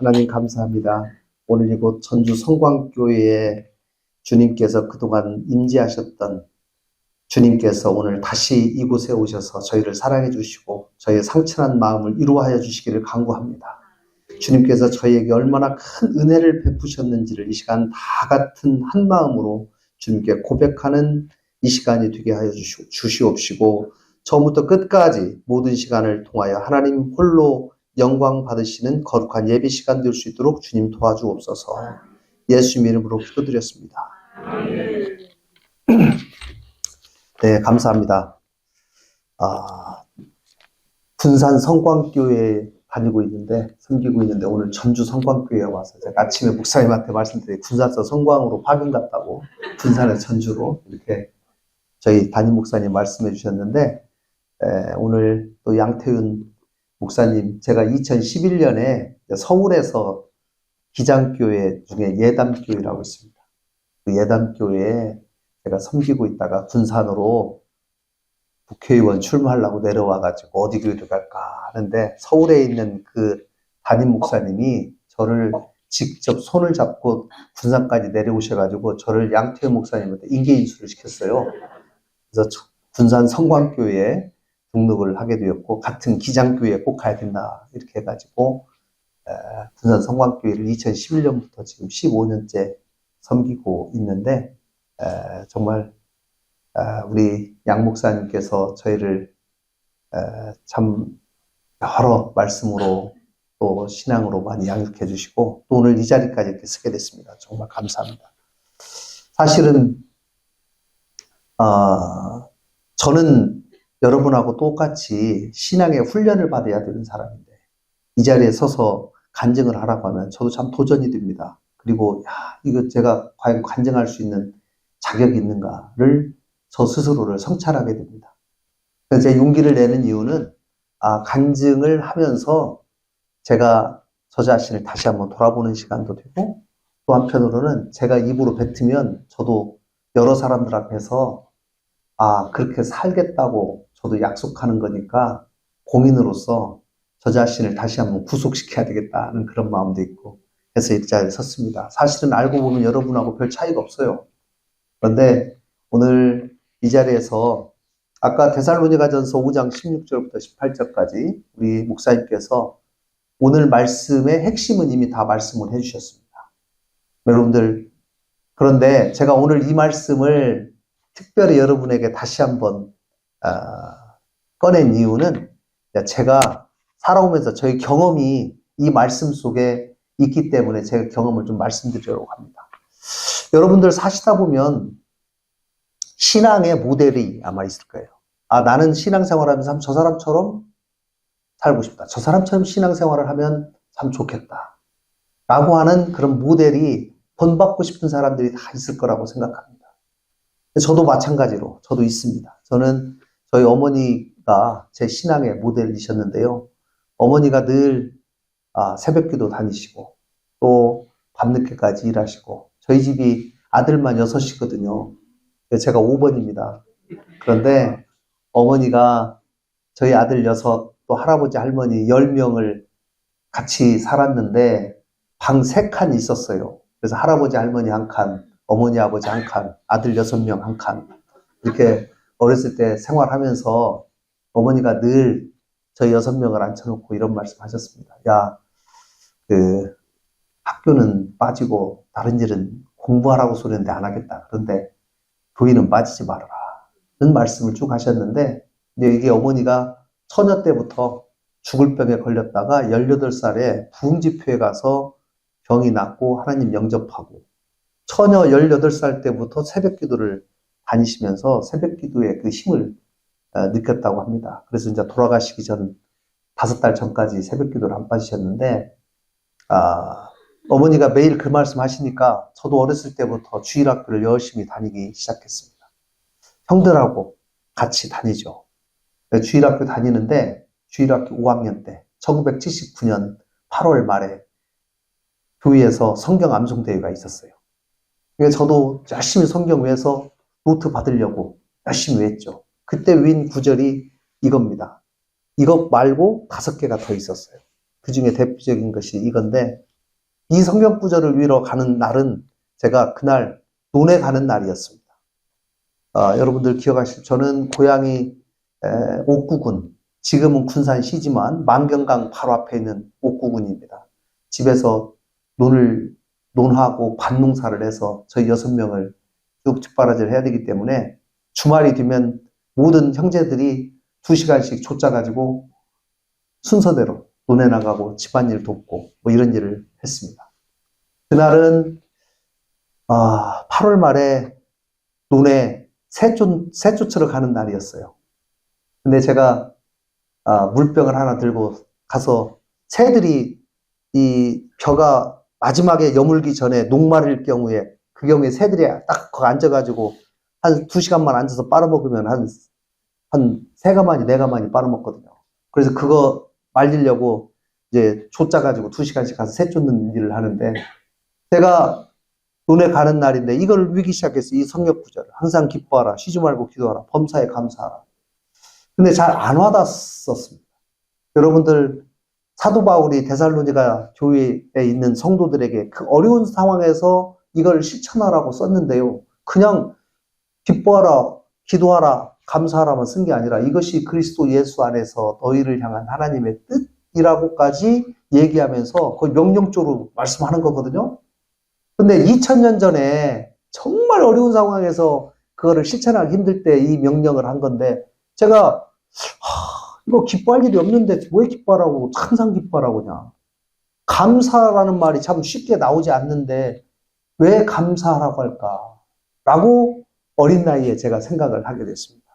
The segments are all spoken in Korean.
하나님 감사합니다. 오늘 이곳 전주 성광교회에 주님께서 그동안 임재하셨던 주님께서 오늘 다시 이곳에 오셔서 저희를 사랑해 주시고 저희의 상처난 마음을 위로하여 주시기를 간구합니다. 주님께서 저희에게 얼마나 큰 은혜를 베푸셨는지를 이 시간 다 같은 한 마음으로 주님께 고백하는 이 시간이 되게 하여 주시옵시고 처음부터 끝까지 모든 시간을 통하여 하나님 홀로 영광 받으시는 거룩한 예배 시간 될 수 있도록 주님 도와주옵소서. 예수님 이름으로 기도드렸습니다. 네, 감사합니다. 군산 성광교회에 다니고 있는데, 섬기고 있는데, 오늘 전주 성광교회에 와서 제가 아침에 목사님한테 말씀드린 군산서 성광으로 파견 갔다고, 군산에서 전주로 이렇게 저희 담임 목사님 말씀해 주셨는데, 오늘 또 양태윤 목사님, 제가 2011년에 서울에서 기장교회 중에 예담교회라고 있습니다. 그 예담교회에 제가 섬기고 있다가 군산으로 국회의원 출마하려고 내려와가지고 어디 교회를 갈까 하는데 서울에 있는 그 담임 목사님이 저를 직접 손을 잡고 군산까지 내려오셔가지고 저를 양태현 목사님한테 인계인수를 시켰어요. 그래서 군산 성광교회에 등록을 하게 되었고 같은 기장교회에 꼭 가야 된다 이렇게 해가지고 군산 성광교회를 2011년부터 지금 15년째 섬기고 있는데 정말 우리 양 목사님께서 저희를 참 여러 말씀으로 또 신앙으로 많이 양육해 주시고 또 오늘 이 자리까지 이렇게 서게 됐습니다. 정말 감사합니다. 사실은 저는 여러분하고 똑같이 신앙의 훈련을 받아야 되는 사람인데 이 자리에 서서 간증을 하라고 하면 저도 참 도전이 됩니다. 그리고 이거 제가 과연 간증할 수 있는 자격이 있는가를 저 스스로를 성찰하게 됩니다. 그래서 제 용기를 내는 이유는 간증을 하면서 제가 저 자신을 다시 한번 돌아보는 시간도 되고 또 한편으로는 제가 입으로 뱉으면 저도 여러 사람들 앞에서 그렇게 살겠다고 저도 약속하는 거니까 공인으로서 저 자신을 다시 한번 구속시켜야 되겠다는 그런 마음도 있고 해서 이 자리에 섰습니다. 사실은 알고 보면 여러분하고 별 차이가 없어요. 그런데 오늘 이 자리에서 아까 데살로니가전서 5장 16절부터 18절까지 우리 목사님께서 오늘 말씀의 핵심은 이미 다 말씀을 해주셨습니다. 여러분들 그런데 제가 오늘 이 말씀을 특별히 여러분에게 다시 한번 꺼낸 이유는 제가 살아오면서 저희 경험이 이 말씀 속에 있기 때문에 제가 경험을 좀 말씀드리려고 합니다. 여러분들 사시다 보면 신앙의 모델이 아마 있을 거예요. 나는 신앙생활하면서 저 사람처럼 살고 싶다. 저 사람처럼 신앙생활을 하면 참 좋겠다. 라고 하는 그런 모델이 본받고 싶은 사람들이 다 있을 거라고 생각합니다. 저도 마찬가지로 저도 있습니다. 저는 저희 어머니가 제 신앙의 모델이셨는데요. 어머니가 늘 새벽기도 다니시고 또 밤늦게까지 일하시고 저희 집이 아들만 6이거든요. 제가 5번입니다. 그런데 어머니가 저희 아들 6, 또 할아버지 할머니 10명을 같이 살았는데 방 3칸 있었어요. 그래서 할아버지 할머니 1칸, 어머니 아버지 1칸, 아들 6명 1칸 이렇게 어렸을 때 생활하면서 어머니가 늘 저희 6명을 앉혀놓고 이런 말씀 하셨습니다. 학교는 빠지고 다른 일은 공부하라고 소리했는데 안 하겠다. 그런데 교회는 빠지지 말아라. 이런 말씀을 쭉 하셨는데 이게 어머니가 처녀 때부터 죽을 병에 걸렸다가 18살에 부흥집회에 가서 병이 낫고 하나님 영접하고 처녀 18살 때부터 새벽기도를 다니시면서 새벽기도의 그 힘을 느꼈다고 합니다. 그래서 이제 돌아가시기 전 5달 전까지 새벽기도를 안 빠지셨는데 어머니가 매일 그 말씀 하시니까 저도 어렸을 때부터 주일학교를 열심히 다니기 시작했습니다. 형들하고 같이 다니죠. 주일학교 다니는데 주일학교 5학년 때 1979년 8월 말에 교회에서 성경 암송대회가 있었어요. 그래서 저도 열심히 성경 외워서 노트 받으려고 열심히 외웠죠. 그때 외운 구절이 이겁니다. 이것 말고 5개가 더 있었어요. 그 중에 대표적인 것이 이건데 이 성경 구절을 위로 가는 날은 제가 그날 논에 가는 날이었습니다. 여러분들 기억하시죠? 저는 고향이 옥구군, 지금은 군산시지만 만경강 바로 앞에 있는 옥구군입니다. 집에서 논하고 밭농사를 해서 저희 6명을 쭉 뒷바라지를 해야 되기 때문에 주말이 되면 모든 형제들이 2시간씩 쫓아가지고 순서대로 논에 나가고 집안일 돕고 뭐 이런 일을 했습니다. 그날은 8월 말에 논에 새 쫓으러 가는 날이었어요. 근데 제가 물병을 하나 들고 가서 새들이 이 벼가 마지막에 여물기 전에 녹말일 경우에 그 경우에 새들이 딱 거기 앉아가지고 한 2시간만 앉아서 빨아먹으면 한 3가마니 4가마니 빨아먹거든요. 그래서 그거 말리려고 이제 쫓아가지고 2시간씩 가서 새 쫓는 일을 하는데 제가 논에 가는 날인데 이걸 위기 시작했어요. 이 성경 구절을. 항상 기뻐하라. 쉬지 말고 기도하라. 범사에 감사하라. 근데 잘 안 와닿았었습니다. 여러분들 사도 바울이 데살로니가 교회에 있는 성도들에게 그 어려운 상황에서 이걸 실천하라고 썼는데요. 그냥 기뻐하라, 기도하라, 감사하라만 쓴 게 아니라 이것이 그리스도 예수 안에서 너희를 향한 하나님의 뜻이라고까지 얘기하면서 거의 명령조로 말씀하는 거거든요. 근데 2000년 전에 정말 어려운 상황에서 그거를 실천하기 힘들 때 이 명령을 한 건데 제가 이거 기뻐할 일이 없는데 왜 기뻐하라고 항상 기뻐하라고 그냥 감사라는 말이 참 쉽게 나오지 않는데 왜 감사하라고 할까 라고 어린 나이에 제가 생각을 하게 됐습니다.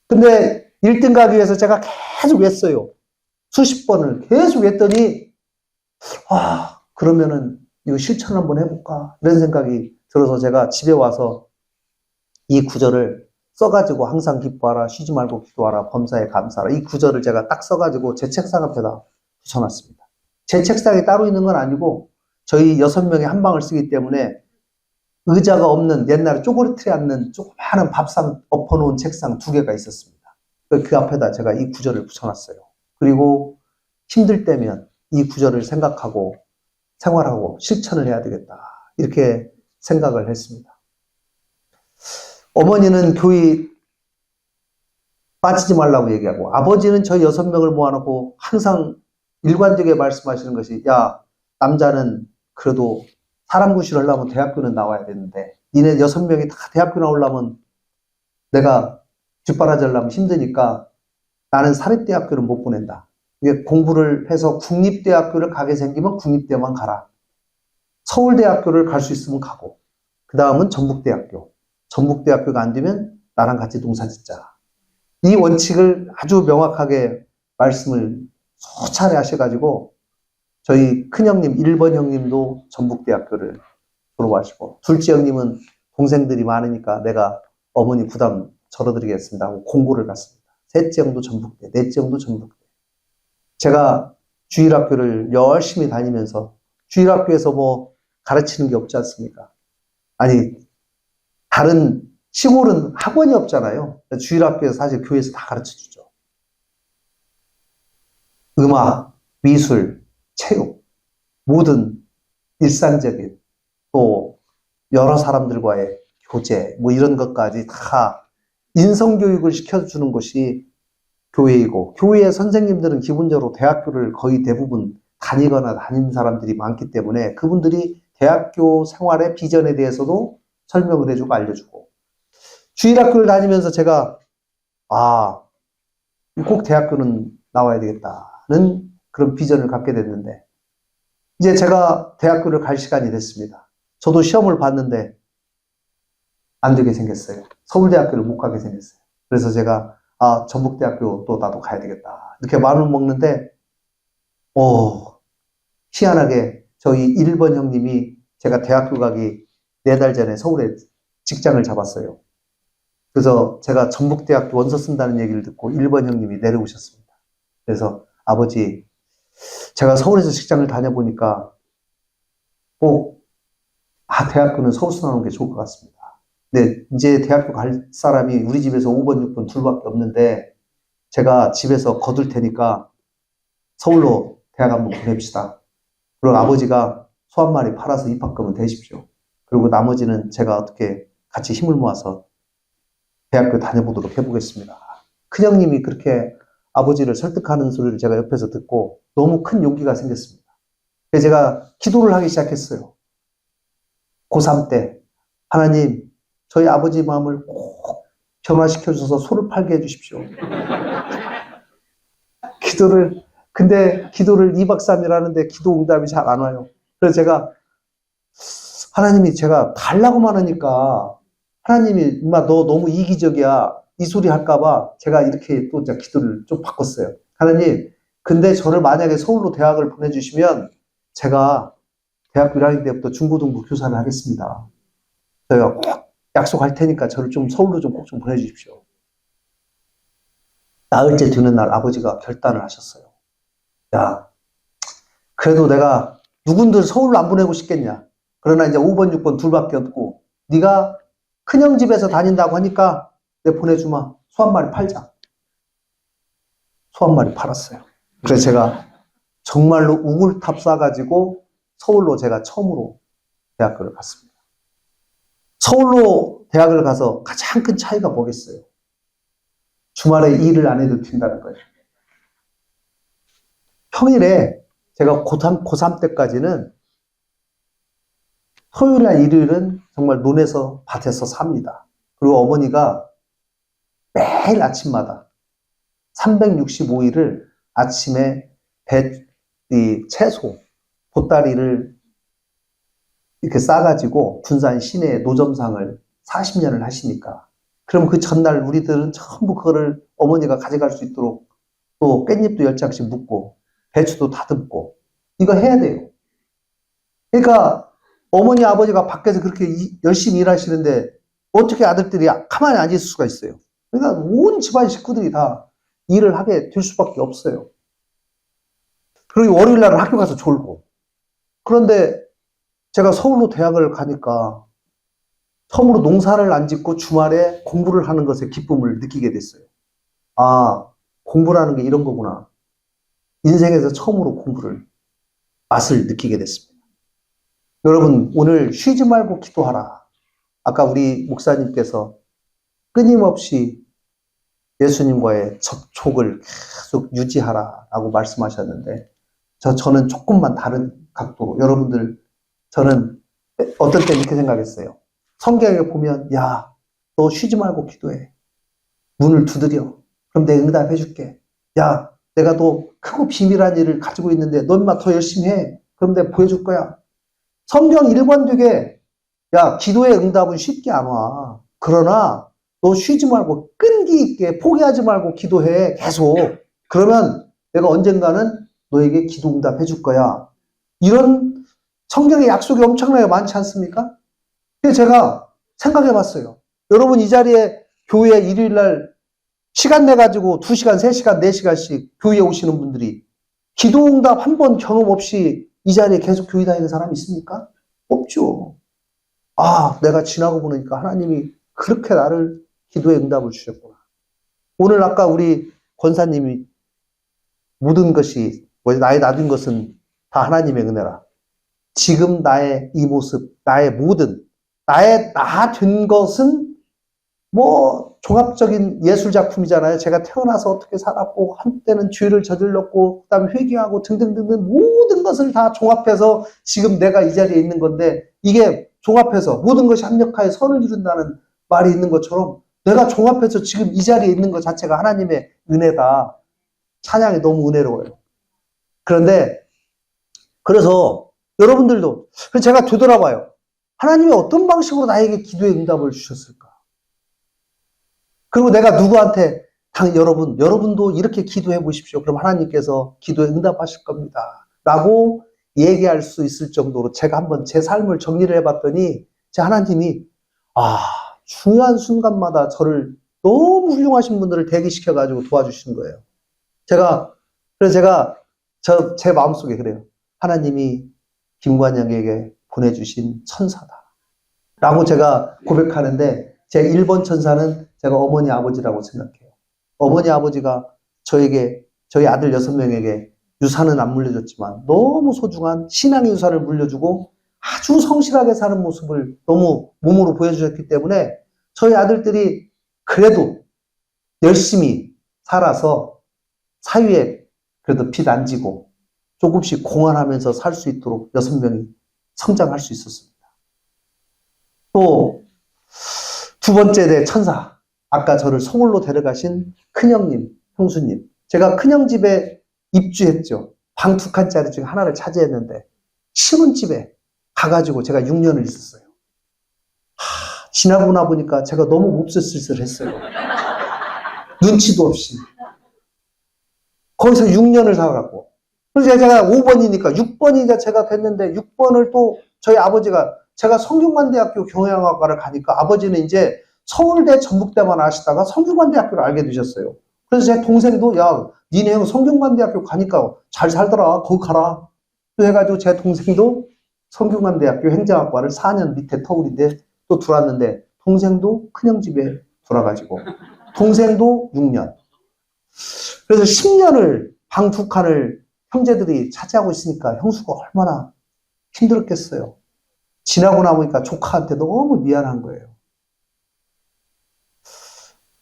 근데 1등 가기 위해서 제가 계속 했어요. 수십 번을 계속 했더니 그러면은 이거 실천 한번 해볼까 이런 생각이 들어서 제가 집에 와서 이 구절을 써가지고 항상 기뻐하라, 쉬지 말고 기도하라, 범사에 감사하라. 이 구절을 제가 딱 써가지고 제 책상 앞에다 붙여놨습니다. 제 책상에 따로 있는 건 아니고 저희 6명이 한 방을 쓰기 때문에 의자가 없는 옛날에 쪼그리틀에 앉는 조그마한 밥상 엎어놓은 책상 2개가 있었습니다. 그 앞에다 제가 이 구절을 붙여놨어요. 그리고 힘들 때면 이 구절을 생각하고 생활하고 실천을 해야 되겠다. 이렇게 생각을 했습니다. 어머니는 교회 빠지지 말라고 얘기하고 아버지는 저희 6명을 모아놓고 항상 일관되게 말씀하시는 것이 야 남자는 그래도 사람 구실을 하려면 대학교는 나와야 되는데 니네 6명이 다 대학교 나오려면 내가 뒷바라지 하려면 힘드니까 나는 사립대학교는 못 보낸다. 이게 공부를 해서 국립대학교를 가게 생기면 국립대만 가라. 서울대학교를 갈 수 있으면 가고 그 다음은 전북대학교. 전북대학교가 안 되면 나랑 같이 농사 짓자. 이 원칙을 아주 명확하게 말씀을 소차례 하셔가지고 저희 큰형님 1번 형님도 전북대학교를 졸업하시고 둘째 형님은 동생들이 많으니까 내가 어머니 부담 절어드리겠습니다 하고 공고를 갔습니다. 셋째 형도 전북대, 넷째 형도 전북대. 제가 주일학교를 열심히 다니면서 주일학교에서 뭐 가르치는 게 없지 않습니까? 아니 다른 시골은 학원이 없잖아요. 주일학교에서 사실 교회에서 다 가르쳐주죠. 음악, 미술, 체육, 모든 일상적인 또 여러 사람들과의 교제 뭐 이런 것까지 다 인성교육을 시켜주는 것이 교회이고 교회의 선생님들은 기본적으로 대학교를 거의 대부분 다니거나 다닌 사람들이 많기 때문에 그분들이 대학교 생활의 비전에 대해서도 설명을 해주고 알려주고 주일학교를 다니면서 제가 꼭 대학교는 나와야 되겠다는 그런 비전을 갖게 됐는데 이제 제가 대학교를 갈 시간이 됐습니다. 저도 시험을 봤는데 안 되게 생겼어요. 서울대학교를 못 가게 생겼어요. 그래서 제가 전북대학교 또 나도 가야 되겠다 이렇게 마음을 먹는데 희한하게 저희 1번 형님이 제가 대학교 가기 4달 전에 서울에 직장을 잡았어요. 그래서 제가 전북대학교 원서 쓴다는 얘기를 듣고 1번 형님이 내려오셨습니다. 그래서 아버지 제가 서울에서 직장을 다녀보니까 꼭 대학교는 서울서 나오는 게 좋을 것 같습니다. 근데 이제 대학교 갈 사람이 우리 집에서 5번, 6번 둘밖에 없는데 제가 집에서 거둘 테니까 서울로 대학 한번 보냅시다. 그리고 아버지가 소 한 마리 팔아서 입학금은 대십시오. 그리고 나머지는 제가 어떻게 같이 힘을 모아서 대학교 다녀보도록 해보겠습니다. 큰형님이 그렇게 아버지를 설득하는 소리를 제가 옆에서 듣고 너무 큰 용기가 생겼습니다. 그래서 제가 기도를 하기 시작했어요. 고3 때 하나님 저희 아버지 마음을 꼭 변화시켜주셔서 소를 팔게 해주십시오. 근데 기도를 2박 3일 하는데 기도 응답이 잘 안 와요. 그래서 제가 하나님이 제가 달라고만 하니까 하나님이 엄마 너 너무 이기적이야 이 소리 할까봐 제가 이렇게 또 이제 기도를 좀 바꿨어요. 하나님 근데 저를 만약에 서울로 대학을 보내주시면 제가 대학교 1학년 때부터 중고등부 교사를 하겠습니다. 제가 꼭 약속할 테니까 저를 좀 서울로 좀 꼭 좀 보내주십시오. 나흘째 되는 날 아버지가 결단을 하셨어요. 야, 그래도 내가 누군들 서울로 안 보내고 싶겠냐. 그러나 이제 5번, 6번 둘밖에 없고 네가 큰형 집에서 다닌다고 하니까 내 보내주마. 소 한 마리 팔자. 소 한 마리 팔았어요. 그래서 제가 정말로 우굴탑 싸가지고 서울로 제가 처음으로 대학교를 갔습니다. 서울로 대학을 가서 가장 큰 차이가 뭐겠어요? 주말에 일을 안 해도 된다는 거예요. 평일에 제가 고3 때까지는 토요일이나 일요일은 정말 논에서 밭에서 삽니다. 그리고 어머니가 매일 아침마다 365일을 아침에 채소, 보따리를 이렇게 싸가지고 군산 시내 노점상을 40년을 하시니까 그럼 그 전날 우리들은 전부 그거를 어머니가 가져갈 수 있도록 또 깻잎도 10장씩 묶고 배추도 다듬고 이거 해야 돼요. 그러니까 어머니 아버지가 밖에서 그렇게 열심히 일하시는데 어떻게 아들들이 가만히 앉을 수가 있어요. 그러니까 온 집안 식구들이 다 일을 하게 될 수밖에 없어요. 그리고 월요일 날은 학교 가서 졸고. 그런데 제가 서울로 대학을 가니까 처음으로 농사를 안 짓고 주말에 공부를 하는 것에 기쁨을 느끼게 됐어요. 아, 공부라는 게 이런 거구나. 인생에서 처음으로 공부를 맛을 느끼게 됐습니다. 여러분 오늘 쉬지 말고 기도하라. 아까 우리 목사님께서 끊임없이 예수님과의 접촉을 계속 유지하라라고 말씀하셨는데 저는 조금만 다른 각도로 여러분들 저는 어떤 때 이렇게 생각했어요. 성경에 보면 야, 너 쉬지 말고 기도해. 문을 두드려. 그럼 내가 응답해 줄게. 야, 내가 또 크고 비밀한 일을 가지고 있는데 너 인마 더 열심히 해. 그럼 내가 보여줄 거야. 성경 일관되게 야, 기도의 응답은 쉽게 안 와. 그러나 너 쉬지 말고 끈기 있게 포기하지 말고 기도해. 계속. 그러면 내가 언젠가는 너에게 기도 응답해 줄 거야. 이런 성경의 약속이 엄청나게 많지 않습니까? 그래서 제가 생각해 봤어요. 여러분 이 자리에 교회 일요일 날 시간 내가지고 2시간, 3시간, 4시간씩 교회에 오시는 분들이 기도 응답 한 번 경험 없이 이 자리에 계속 교회 다니는 사람이 있습니까? 없죠. 아, 내가 지나고 보니까 하나님이 그렇게 나를 기도의 응답을 주셨구나. 오늘 아까 우리 권사님이 모든 것이 나의 놔둔 것은 다 하나님의 은혜라. 지금 나의 이 모습, 나의 나 된 것은 뭐 종합적인 예술 작품이잖아요. 제가 태어나서 어떻게 살았고 한때는 죄를 저질렀고 그다음에 회개하고 등등등등 모든 것을 다 종합해서 지금 내가 이 자리에 있는 건데 이게 종합해서 모든 것이 합력하여 선을 이룬다는 말이 있는 것처럼 내가 종합해서 지금 이 자리에 있는 것 자체가 하나님의 은혜다. 찬양이 너무 은혜로워요. 그래서 여러분들도 제가 되돌아봐요. 하나님이 어떤 방식으로 나에게 기도의 응답을 주셨을까? 그리고 내가 누구한테 여러분도 이렇게 기도해 보십시오. 그럼 하나님께서 기도에 응답하실 겁니다. 라고 얘기할 수 있을 정도로 제가 한번 제 삶을 정리를 해봤더니 제 하나님이 중요한 순간마다 저를 너무 훌륭하신 분들을 대기시켜가지고 도와주시는 거예요. 그래서 제가 제 마음속에 그래요. 하나님이 김관영에게 보내주신 천사다. 라고 제가 고백하는데 제 1번 천사는 제가 어머니 아버지라고 생각해요. 어머니 아버지가 저희 아들 6명에게 유산은 안 물려줬지만 너무 소중한 신앙의 유산을 물려주고 아주 성실하게 사는 모습을 너무 몸으로 보여주셨기 때문에 저희 아들들이 그래도 열심히 살아서 사위에 그래도 빚 안 지고 조금씩 공헌하면서 살 수 있도록 6명이 성장할 수 있었습니다. 또 두 번째 내 천사, 아까 저를 서울로 데려가신 큰형님, 형수님. 제가 큰형 집에 입주했죠. 방 2칸짜리 중에 하나를 차지했는데 신혼집에 가가지고 제가 6년을 있었어요. 지나고 나 보니까 제가 너무 몹쓸쓸했어요. 눈치도 없이. 거기서 6년을 살아갖고. 그래서 제가 5번이니까 6번이 제가 됐는데 6번을 또 저희 아버지가 제가 성균관대학교 경영학과를 가니까 아버지는 이제 서울대 전북대만 하시다가 성균관대학교를 알게 되셨어요. 그래서 제 동생도 야 니네 형 성균관대학교 가니까 잘 살더라 거기 가라. 그래가지고 제 동생도 성균관대학교 행정학과를 4년 밑에 터울인데 또 들어왔는데 동생도 큰형 집에 돌아가지고 동생도 6년. 그래서 10년을 방 2칸을 형제들이 차지하고 있으니까 형수가 얼마나 힘들었겠어요. 지나고 나보니까 조카한테 너무 미안한 거예요.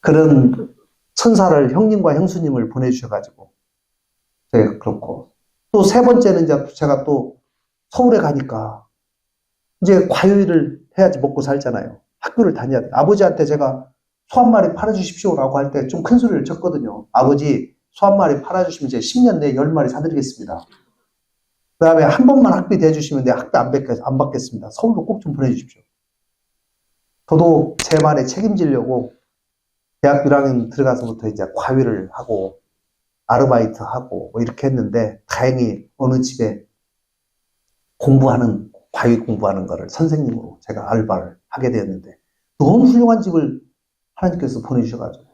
그런 천사를 형님과 형수님을 보내주셔가지고 제가 그렇고 또 세 번째는 이제 제가 또 서울에 가니까 이제 과외를 해야지 먹고 살잖아요. 학교를 다녀야 돼. 아버지한테 제가 소 한 마리 팔아주십시오라고 할 때 좀 큰 소리를 쳤거든요. 아버지 소 한 마리 팔아주시면 제가 10년 내에 10마리 사드리겠습니다. 그 다음에 한 번만 학비 대주시면 내가 학비 안 받겠습니다. 서울로 꼭 좀 보내주십시오. 저도 제 말에 책임지려고 대학 1학년 들어가서부터 이제 과외를 하고 아르바이트 하고 뭐 이렇게 했는데 다행히 어느 집에 과외 공부하는 거를 선생님으로 제가 알바를 하게 되었는데 너무 훌륭한 집을 하나님께서 보내주셔가지고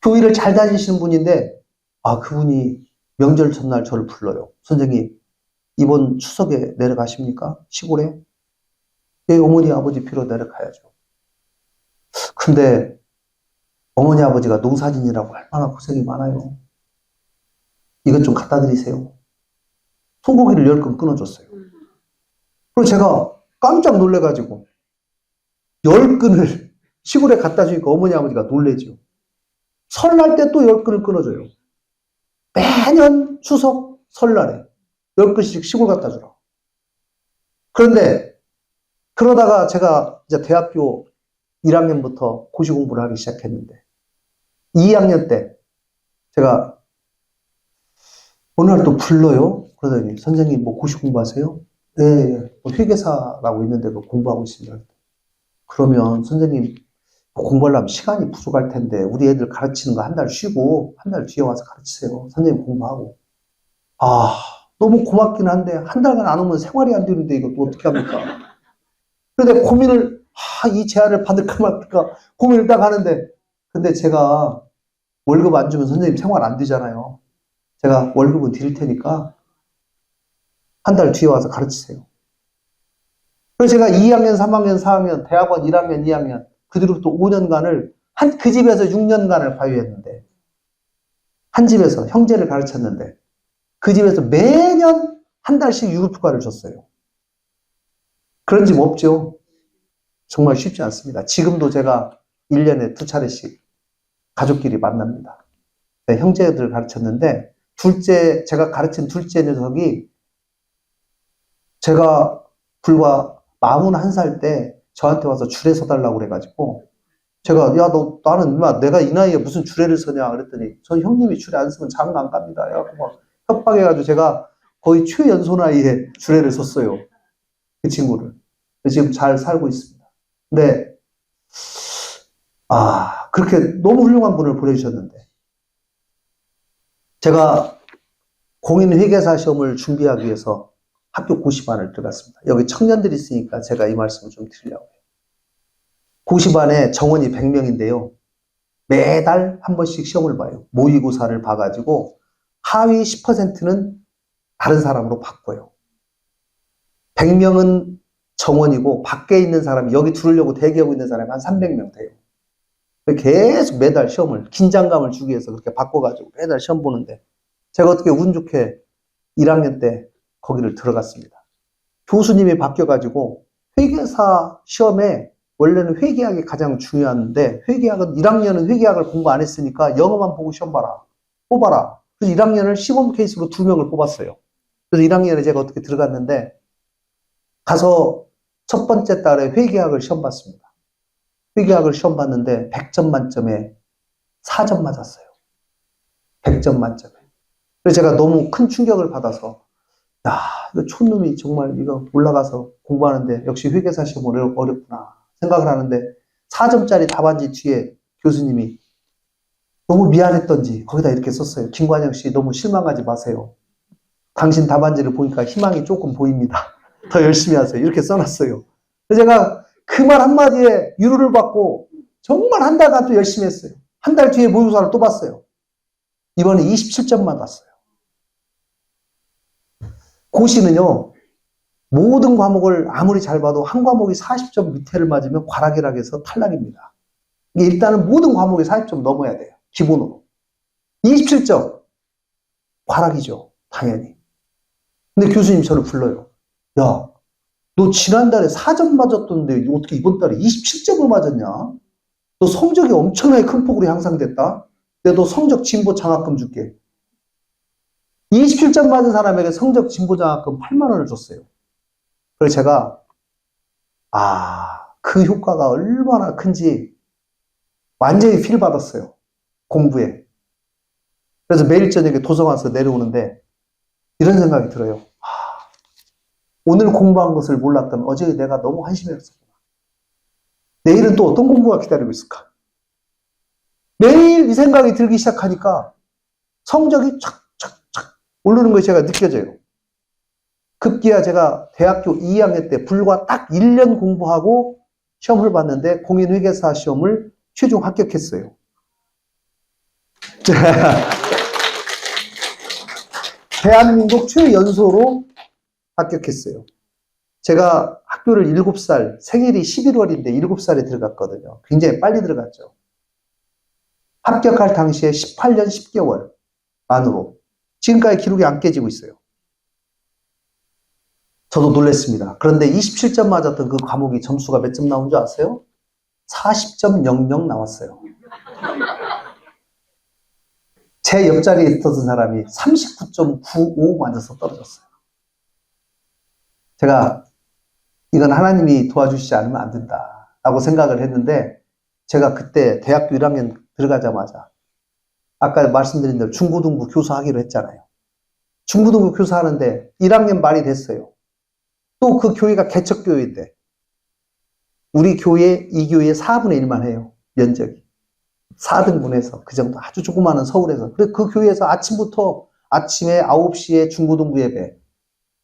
교회를 잘 다니시는 분인데 그분이 명절 전날 저를 불러요. 선생님 이번 추석에 내려가십니까? 시골에? 예, 어머니 아버지 뵈러 내려가야죠. 근데 어머니 아버지가 농사진이라고 얼마나 고생이 많아요. 이것 좀 갖다 드리세요. 소고기를 10근 끊어줬어요. 그리고 제가 깜짝 놀래가지고 10근을 시골에 갖다 주니까 어머니 아버지가 놀래죠. 설날 때 또 10근을 끊어줘요. 매년 추석 설날에 10근씩 시골 갖다 주라. 그런데 그러다가 제가 이제 대학교 1학년부터 고시 공부를 하기 시작했는데 2학년 때 제가 어느 날 또 불러요. 그러더니 선생님 뭐 고시 공부하세요? 네, 뭐 회계사라고 있는데 그 공부하고 있습니다. 그러면 선생님 공부하려면 시간이 부족할 텐데 우리 애들 가르치는 거 한 달 쉬고 한 달 뒤에 와서 가르치세요. 선생님 공부하고. 너무 고맙긴 한데 한 달간 안 오면 생활이 안 되는데 이거 또 어떻게 합니까? 그런데 고민을 이 제안을 받을까 말까 고민을 딱 하는데 근데 제가 월급 안 주면 선생님 생활 안 되잖아요. 제가 월급은 드릴 테니까 한 달 뒤에 와서 가르치세요. 그래서 제가 2학년, 3학년, 4학년, 대학원 1학년, 2학년 그 뒤로부터 5년간을 그 집에서 6년간을 과외했는데 한 집에서 형제를 가르쳤는데 그 집에서 매년 한 달씩 유급휴가를 줬어요. 그런 집 없죠. 정말 쉽지 않습니다. 지금도 제가 1년에 2차례씩 가족끼리 만납니다. 네, 형제들 가르쳤는데 제가 가르친 둘째 녀석이 제가 불과 41살 때 저한테 와서 줄에 서달라고 그래가지고 제가 나는 내가 이 나이에 무슨 주례를 서냐 그랬더니 저 형님이 줄에 안 서면 장가 안 갑니다. 막 협박해가지고 제가 거의 최연소 나이에 주례를 섰어요. 그 친구를. 지금 잘 살고 있습니다. 근데 그렇게 너무 훌륭한 분을 보내주셨는데 제가 공인회계사 시험을 준비하기 위해서 학교 고시반을 들어갔습니다. 여기 청년들이 있으니까 제가 이 말씀을 좀 드리려고 해요. 고시반에 정원이 100명인데요. 매달 한 번씩 시험을 봐요. 모의고사를 봐가지고 하위 10%는 다른 사람으로 바꿔요. 100명은 정원이고 밖에 있는 사람이 여기 들으려고 대기하고 있는 사람이 한 300명 돼요. 계속 매달 시험을 긴장감을 주기 위해서 그렇게 바꿔가지고 매달 시험 보는데 제가 어떻게 운 좋게 1학년 때 거기를 들어갔습니다. 교수님이 바뀌어가지고 회계사 시험에 원래는 회계학이 가장 중요한데 회계학은 1학년은 회계학을 공부 안 했으니까 영어만 보고 시험 봐라. 뽑아라. 그래서 1학년을 시범 케이스로 2명을 뽑았어요. 그래서 1학년에 제가 어떻게 들어갔는데 가서 첫 번째 달에 회계학을 시험 봤습니다. 회계학을 시험 봤는데 100점 만점에 4점 맞았어요. 100점 만점에. 그래서 제가 너무 큰 충격을 받아서 야, 이거 촌놈이 정말 이거 올라가서 공부하는데 역시 회계사 시험 어렵구나 생각을 하는데 4점짜리 답안지 뒤에 교수님이 너무 미안했던지 거기다 이렇게 썼어요. 김관영 씨 너무 실망하지 마세요. 당신 답안지를 보니까 희망이 조금 보입니다. 더 열심히 하세요. 이렇게 써놨어요. 그래서 제가 그 말 한마디에 위로를 받고 정말 한 달간 또 열심히 했어요. 한 달 뒤에 모의고사를 또 봤어요. 이번에 27점 맞았어요. 고시는요, 모든 과목을 아무리 잘 봐도 한 과목이 40점 밑에를 맞으면 과락이라고 해서 탈락입니다. 일단은 모든 과목이 40점 넘어야 돼요. 기본으로. 27점. 과락이죠. 당연히. 근데 교수님 저를 불러요. 야, 너 지난달에 4점 맞았던데 어떻게 이번 달에 27점을 맞았냐? 너 성적이 엄청나게 큰 폭으로 향상됐다? 내가 너 성적 진보 장학금 줄게. 27점 맞은 사람에게 성적 진보 장학금 8만 원을 줬어요. 그래서 제가 그 효과가 얼마나 큰지 완전히 필 받았어요. 공부에. 그래서 매일 저녁에 도서관에서 내려오는데 이런 생각이 들어요. 오늘 공부한 것을 몰랐다면 어제 내가 너무 한심했었구나. 내일은 또 어떤 공부가 기다리고 있을까? 매일 이 생각이 들기 시작하니까 성적이 착착착 오르는 것이 제가 느껴져요. 급기야 제가 대학교 2학년 때 불과 딱 1년 공부하고 시험을 봤는데 공인회계사 시험을 최종 합격했어요. 대한민국 최연소로 합격했어요. 제가 학교를 7살, 생일이 11월인데 7살에 들어갔거든요. 굉장히 빨리 들어갔죠. 합격할 당시에 18년 10개월 만으로 지금까지 기록이 안 깨지고 있어요. 저도 놀랐습니다. 그런데 27점 맞았던 그 과목이 점수가 몇 점 나온 줄 아세요? 40.00 나왔어요. 제 옆자리에 있었던 사람이 39.95 맞아서 떨어졌어요. 제가 이건 하나님이 도와주시지 않으면 안 된다라고 생각을 했는데 제가 그때 대학교 1학년 들어가자마자 아까 말씀드린 대로 중고등부 교사하기로 했잖아요. 중고등부 교사하는데 1학년 말이 됐어요. 또 그 교회가 개척교회인데 우리 교회, 이 교회의 4분의 1만 해요. 면적이. 4등분해서 그 정도 아주 조그마한 서울에서. 그래서 그 교회에서 아침에 9시에 중고등부 예배,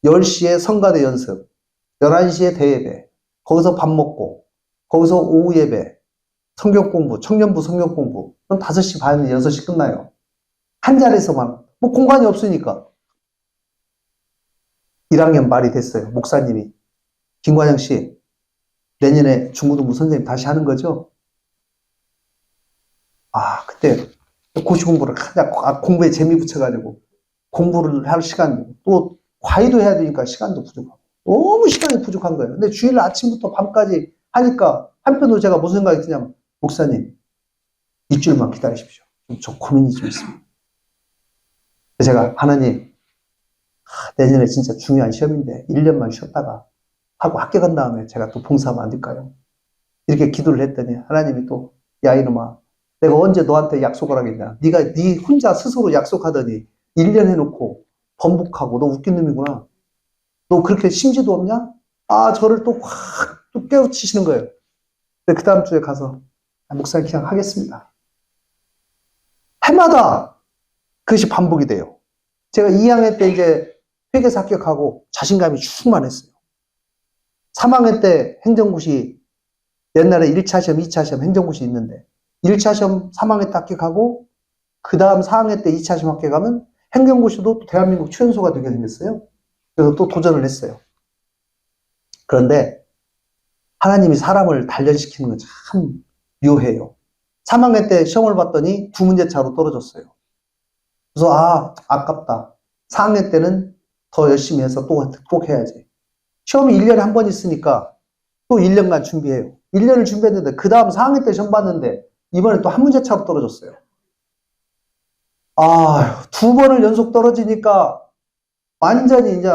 10시에 성가대 연습, 11시에 대예배, 거기서 밥 먹고, 거기서 오후 예배, 성경 공부, 청년부 성경 공부, 그럼 5시 반, 6시 끝나요. 한 자리에서만, 뭐 공간이 없으니까. 1학년 말이 됐어요. 목사님이. 김관영 씨, 내년에 중고등부 선생님 다시 하는 거죠? 그때 고시 공부를 하자, 공부에 재미 붙여가지고 공부를 할 시간, 또 과외도 해야 되니까 시간도 부족하고 너무 시간이 부족한 거예요. 근데 주일 아침부터 밤까지 하니까 한편으로 제가 무슨 생각이 드냐면 목사님 일주일만 기다리십시오. 저 고민이 좀 있습니다. 제가 하나님 내년에 진짜 중요한 시험인데 1년만 쉬었다가 하고 합격한 다음에 제가 또 봉사하면 안 될까요? 이렇게 기도를 했더니 하나님이 또 야 이놈아 내가 언제 너한테 약속을 하겠냐. 네가 네 혼자 스스로 약속하더니 1년 해놓고 번복하고 너 웃긴 놈이구나. 너 그렇게 심지도 없냐? 저를 또 확 또 깨우치시는 거예요. 그 다음 주에 가서 목사님 그냥 하겠습니다. 해마다 그것이 반복이 돼요. 제가 2학년 때 이제 회계사 합격하고 자신감이 충만했어요. 3학년 때 행정고시 옛날에 1차 시험, 2차 시험 행정고시 있는데 1차 시험 3학년 때 합격하고 그 다음 4학년 때 2차 시험 합격하면 행정고시도 대한민국 최연소가 되게 생겼어요. 그래서 또 도전을 했어요. 그런데 하나님이 사람을 단련시키는 건 참 묘해요. 3학년 때 시험을 봤더니 2문제 차로 떨어졌어요. 그래서 아깝다. 4학년 때는 더 열심히 해서 꼭 해야지. 시험이 1년에 한 번 있으니까 또 1년간 준비해요. 1년을 준비했는데 그 다음 4학년 때 시험 봤는데 이번에 또 한 문제 차로 떨어졌어요. 아, 2번을 연속 떨어지니까 완전히 이제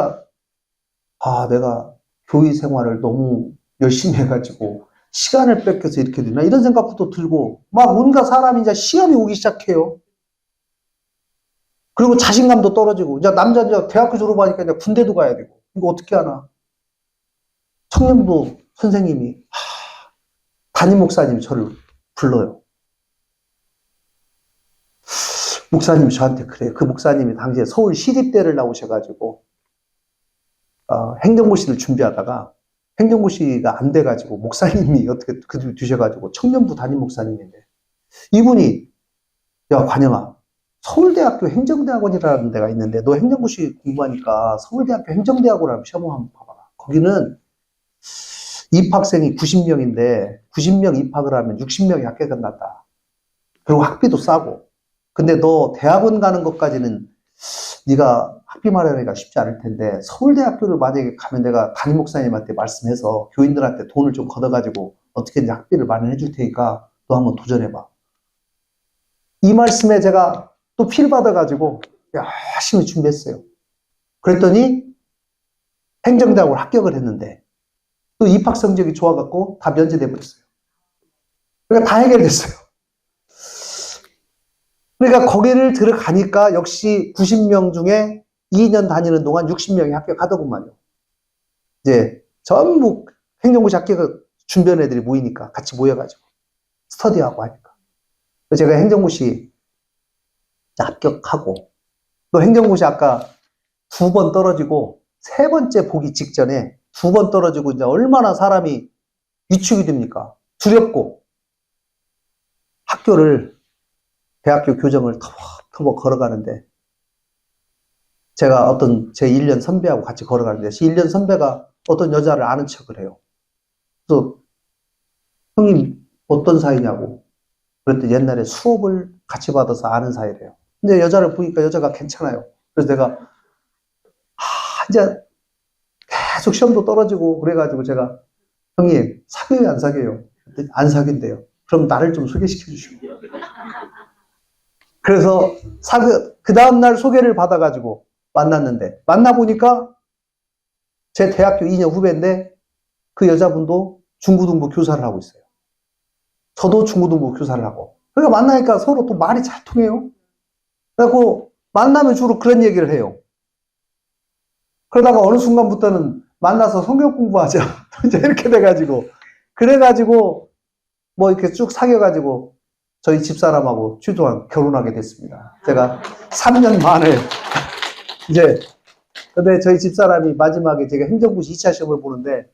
내가 교회 생활을 너무 열심히 해가지고 시간을 뺏겨서 이렇게 되나 이런 생각부터 들고 막 온갖 사람이 이제 시험이 오기 시작해요. 그리고 자신감도 떨어지고 이제 남자 이제 대학교 졸업하니까 이제 군대도 가야 되고 이거 어떻게 하나? 청년부 선생님이 담임 목사님이 저를 불러요. 목사님이 저한테 그래요. 그 목사님이 당시에 서울 시립대를 나오셔가지고 행정고시를 준비하다가 행정고시가 안 돼가지고 목사님이 어떻게 두셔가지고 청년부 담임 목사님인데 이분이 야 관영아 서울대학교 행정대학원이라는 데가 있는데 너 행정고시 공부하니까 서울대학교 행정대학원이라는 시험 한번 봐봐라. 거기는 입학생이 90명인데 90명 입학을 하면 60명이 합격을 한다. 그리고 학비도 싸고 근데 너 대학원 가는 것까지는 네가 학비 마련하기가 쉽지 않을 텐데 서울대학교를 만약에 가면 내가 담임 목사님한테 말씀해서 교인들한테 돈을 좀 걷어가지고 어떻게든지 학비를 마련해 줄 테니까 너 한번 도전해봐. 이 말씀에 제가 또 필 받아가지고 열심히 준비했어요. 그랬더니 행정대학원 합격을 했는데 또 입학 성적이 좋아갖고 다 면제돼 버렸어요. 그러니까 다 해결됐어요. 그러니까 거기를 들어가니까 역시 90명 중에 2년 다니는 동안 60명이 합격하더구만요. 이제 전부 행정고시 합격을 준비한 애들이 모이니까 같이 모여가지고 스터디하고 하니까. 제가 행정고시 합격하고 또 행정고시 아까 2번 떨어지고 3번째 보기 직전에 2번 떨어지고 이제 얼마나 사람이 위축이 됩니까? 두렵고 대학교 교정을 터벅터벅 걸어가는데 제가 어떤 제 1년 선배하고 같이 걸어가는데 1년 선배가 어떤 여자를 아는 척을 해요. 그래서 형님 어떤 사이냐고 그랬더니 옛날에 수업을 같이 받아서 아는 사이래요. 근데 여자를 보니까 여자가 괜찮아요. 그래서 내가 이제 계속 시험도 떨어지고 그래가지고 제가 형님 사귀어요 안 사귀어요? 안 사귄대요. 그럼 나를 좀 소개시켜 주시고 그래서 그 다음날 소개를 받아가지고 만났는데 만나보니까 제 대학교 2년 후배인데 그 여자분도 중고등부 교사를 하고 있어요. 저도 중고등부 교사를 하고 그러니까 만나니까 서로 또 말이 잘 통해요. 그래갖고 만나면 주로 그런 얘기를 해요. 그러다가 어느 순간부터는 만나서 성경 공부하자 이제 이렇게 돼가지고 그래가지고 뭐 이렇게 쭉 사귀어가지고 저희 집사람하고 최소한 결혼하게 됐습니다. 제가 3년 만에 이제 근데 저희 집사람이 마지막에 제가 행정고시 2차 시험을 보는데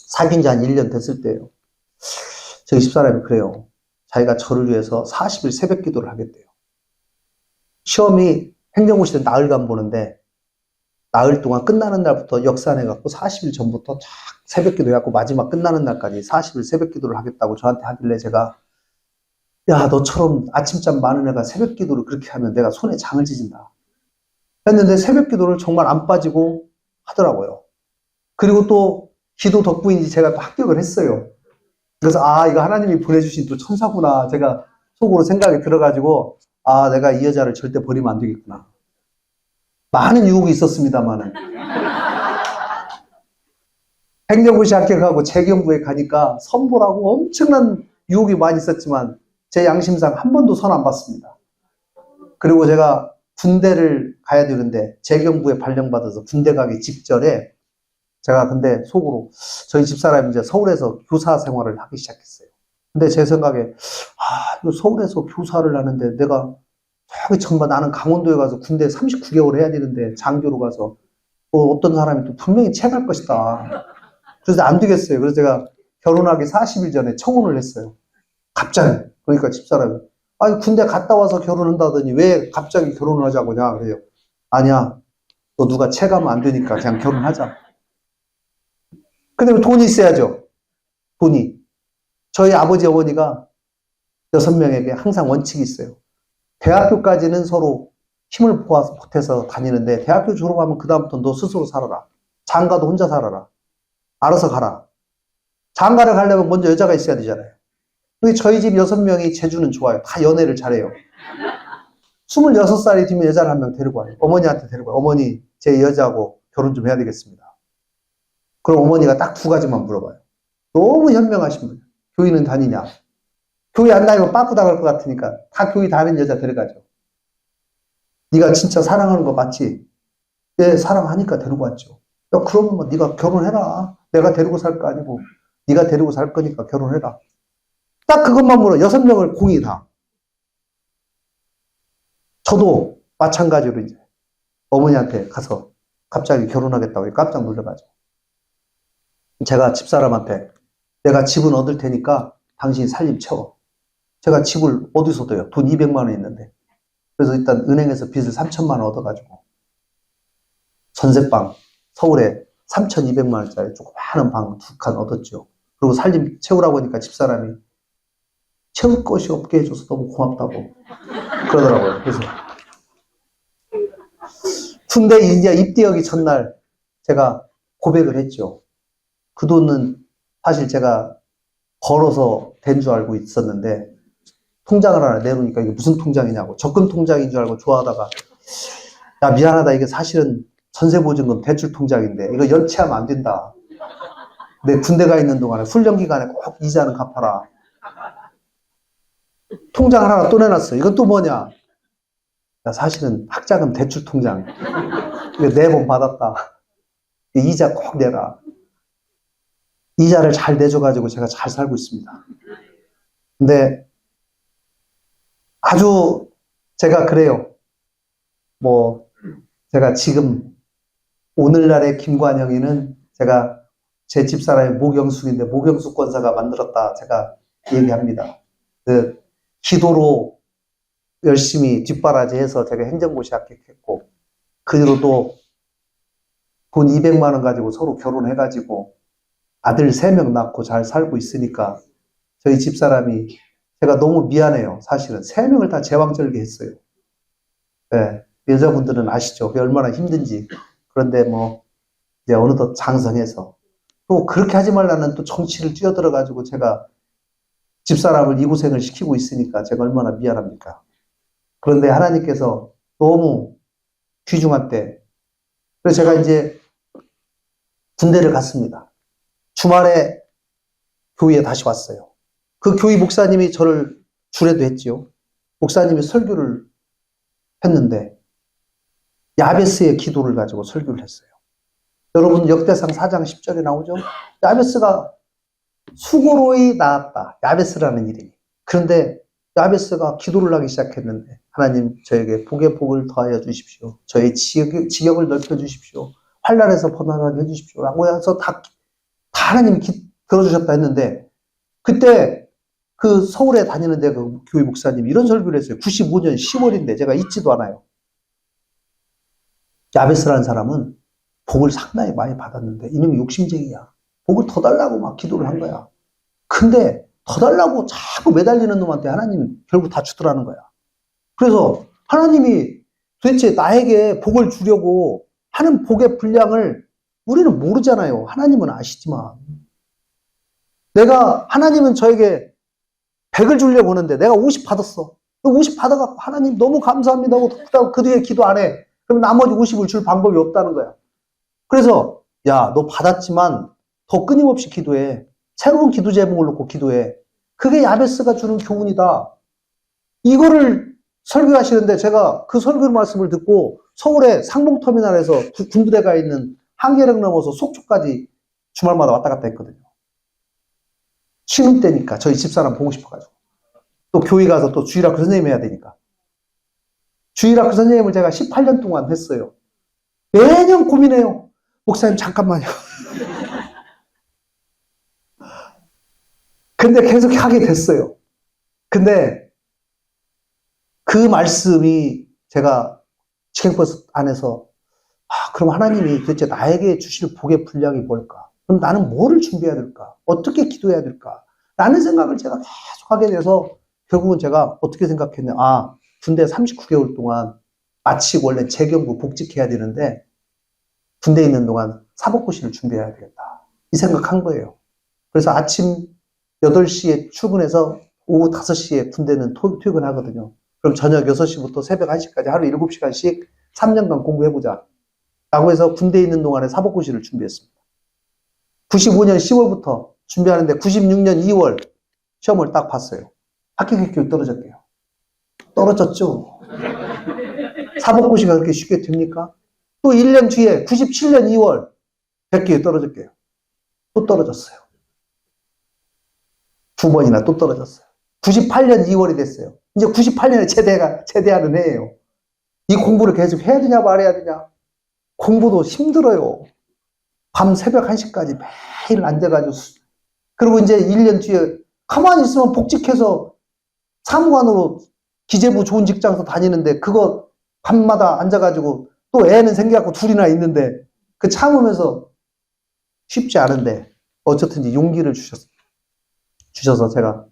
사귄 지 한 1년 됐을 때예요. 저희 집사람이 그래요. 자기가 저를 위해서 40일 새벽 기도를 하겠대요. 시험이 행정고시 때 나흘간 보는데 나흘 동안 끝나는 날부터 역산해갖고 40일 전부터 쫙 새벽 기도해갖고 마지막 끝나는 날까지 40일 새벽 기도를 하겠다고 저한테 하길래 제가 야 너처럼 아침잠 많은 애가 새벽 기도를 그렇게 하면 내가 손에 장을 찢은다 했는데 새벽 기도를 정말 안 빠지고 하더라고요. 그리고 또 기도 덕분인지 제가 또 합격을 했어요. 그래서 이거 하나님이 보내주신 또 천사구나 제가 속으로 생각이 들어가지고 내가 이 여자를 절대 버리면 안 되겠구나. 많은 유혹이 있었습니다만은 행정고시 합격하고 재경부에 가니까 선보라고 엄청난 유혹이 많이 있었지만 제 양심상 한 번도 선 안 봤습니다. 그리고 제가 군대를 가야 되는데 재경부에 발령받아서 군대 가기 직전에 제가 근데 속으로 저희 집사람이 이제 서울에서 교사 생활을 하기 시작했어요. 근데 제 생각에 이거 서울에서 교사를 하는데 내가 저기 전반 나는 강원도에 가서 군대 39개월 해야 되는데 장교로 가서 어떤 사람이 또 분명히 체할 것이다. 그래서 안 되겠어요. 그래서 제가 결혼하기 40일 전에 청혼을 했어요. 갑자기. 그러니까 집사람이 군대 갔다 와서 결혼한다더니 왜 갑자기 결혼을 하자고 하냐 그래요. 아니야. 너 누가 체가면 안 되니까 그냥 결혼하자. 근데 돈이 있어야죠. 돈이. 저희 아버지 어머니가 6명에게 항상 원칙이 있어요. 대학교까지는 서로 힘을 보태서 다니는데 대학교 졸업하면 그다음부터 너 스스로 살아라. 장가도 혼자 살아라. 알아서 가라. 장가를 가려면 먼저 여자가 있어야 되잖아요. 우리 저희 집 6명이 재주는 좋아요. 다 연애를 잘해요. 26살이 되면 여자를 한 명 데리고 와요. 어머니한테 데리고 와요. 어머니, 제 여자하고 결혼 좀 해야 되겠습니다. 그럼 어머니가 딱 2가지만 물어봐요. 너무 현명하신 분이에요. 교회는 다니냐? 교회 안 다니면 빠꾸 당할 것 같으니까 다 교회 다니는 여자 데려가죠. 네가 진짜 사랑하는 거 맞지? 네, 사랑하니까 데리고 왔죠. 야, 그러면 뭐 네가 결혼해라. 내가 데리고 살 거 아니고 네가 데리고 살 거니까 결혼해라. 딱 그것만 물어. 6명을 공이 다. 저도 마찬가지로 이제 어머니한테 가서 갑자기 결혼하겠다고 깜짝 놀라가지고 제가 집사람한테 내가 집은 얻을 테니까 당신이 살림 채워. 제가 집을 어디서 둬요? 돈 200만 원 있는데. 그래서 일단 은행에서 빚을 3천만 원 얻어가지고 전세방 서울에 3,200만 원짜리 조그마한 방 2칸 얻었죠. 그리고 살림 채우라고 하니까 집사람이 채울 것이 없게 해줘서 너무 고맙다고 그러더라고요. 그래서 군대 이제 입대하기 전날 제가 고백을 했죠. 그 돈은 사실 제가 벌어서 된 줄 알고 있었는데 통장을 하나 내놓으니까 이게 무슨 통장이냐고 적금 통장인 줄 알고 좋아하다가 야 미안하다 이게 사실은 전세보증금 대출 통장인데 이거 연체하면 안 된다. 내 군대 가 있는 동안에 훈련 기간에 꼭 이자는 갚아라. 통장을 하나 또 내놨어. 이건 또 뭐냐? 야, 사실은 학자금 대출 통장. 이거 4번 받았다. 이자 꼭 내라. 이자를 잘 내줘가지고 제가 잘 살고 있습니다. 근데 아주 제가 그래요. 뭐 제가 지금 오늘날의 김관영이는 제가 제 집사람의 모경숙인데 모경숙 권사가 만들었다 제가 얘기합니다. 그 기도로 열심히 뒷바라지해서 제가 행정고시 합격했고 그 뒤로도 돈 200만 원 가지고 서로 결혼해가지고 아들 3명 낳고 잘 살고 있으니까 저희 집사람이 제가 너무 미안해요. 사실은 3명을 다 제왕절개 했어요. 네, 여자분들은 아시죠? 얼마나 힘든지. 그런데 뭐 이제 어느덧 장성해서 또 그렇게 하지 말라는 또 정치를 뛰어들어가지고 제가 집사람을 이 고생을 시키고 있으니까 제가 얼마나 미안합니까? 그런데 하나님께서 너무 귀중한 때 그래서 제가 이제 군대를 갔습니다. 주말에 교회에 다시 왔어요. 그 교회 목사님이 저를 주례도 했지요. 목사님이 설교를 했는데 야베스의 기도를 가지고 설교를 했어요. 여러분 역대상 4장 10절에 나오죠. 야베스가 수고로이 낳았다. 야베스라는 이름이. 그런데 야베스가 기도를 하기 시작했는데 하나님 저에게 복의 복을 더하여 주십시오. 저의 지역을 넓혀 주십시오. 환난에서 벗어나게 해주십시오. 라고 해서 다 하나님이 들어주셨다 했는데 그때 그 서울에 다니는데 그 교회 목사님이 이런 설교를 했어요. 95년 10월인데 제가 잊지도 않아요. 야베스라는 사람은 복을 상당히 많이 받았는데 이놈이 욕심쟁이야. 복을 더 달라고 막 기도를 한 거야. 근데 더 달라고 자꾸 매달리는 놈한테 하나님은 결국 다 주더라는 거야. 그래서 하나님이 도대체 나에게 복을 주려고 하는 복의 분량을 우리는 모르잖아요. 하나님은 아시지만. 하나님은 저에게 100을 주려고 하는데 내가 50 받았어. 50 받아갖고 하나님 너무 감사합니다 하고 그 뒤에 기도 안 해. 그럼 나머지 50을 줄 방법이 없다는 거야. 그래서 야, 너 받았지만 더 끊임없이 기도해. 새로운 기도 제목을 놓고 기도해. 그게 야베스가 주는 교훈이다. 이거를 설교하시는데 제가 그 설교 말씀을 듣고 서울의 상봉터미널에서 군부대가 있는 한계령 넘어서 속초까지 주말마다 왔다 갔다 했거든요. 쉬는 때니까 저희 집사람 보고 싶어가지고. 또 교회 가서 또 주일학교 선생님 해야 되니까. 주일학교 선생님을 제가 18년 동안 했어요. 매년 고민해요. 목사님 잠깐만요. 근데 계속 하게 됐어요. 근데 그 말씀이 제가 치킨버스 안에서 그럼 하나님이 도대체 나에게 주실 복의 분량이 뭘까? 그럼 나는 뭐를 준비해야 될까? 어떻게 기도해야 될까? 라는 생각을 제가 계속 하게 돼서 결국은 제가 어떻게 생각했냐. 군대 39개월 동안 마치고 원래 재경부 복직해야 되는데 군대에 있는 동안 사법고시를 준비해야 되겠다. 이 생각한 거예요. 그래서 아침 8시에 출근해서 오후 5시에 군대는 퇴근하거든요. 그럼 저녁 6시부터 새벽 1시까지 하루 7시간씩 3년간 공부해보자. 라고 해서 군대에 있는 동안에 사법고시를 준비했습니다. 95년 10월부터 준비하는데 96년 2월 시험을 딱 봤어요. 합격했기로 떨어졌대요. 떨어졌죠. 사법고시가 그렇게 쉽게 됩니까? 또 1년 뒤에 97년 2월 100개에 떨어졌대요. 또 떨어졌어요. 2번이나 또 떨어졌어요. 98년 2월이 됐어요. 이제 98년에 제대하는 해예요. 이 공부를 계속 해야 되냐 말아야 되냐. 공부도 힘들어요. 밤 새벽 1시까지 매일 앉아가지고. 그리고 이제 1년 뒤에 가만히 있으면 복직해서 사무관으로 기재부 좋은 직장에서 다니는데 그거 밤마다 앉아가지고 또 애는 생겨갖고 둘이나 있는데 그 참으면서 쉽지 않은데 어쨌든 이제 용기를 주셔서 제가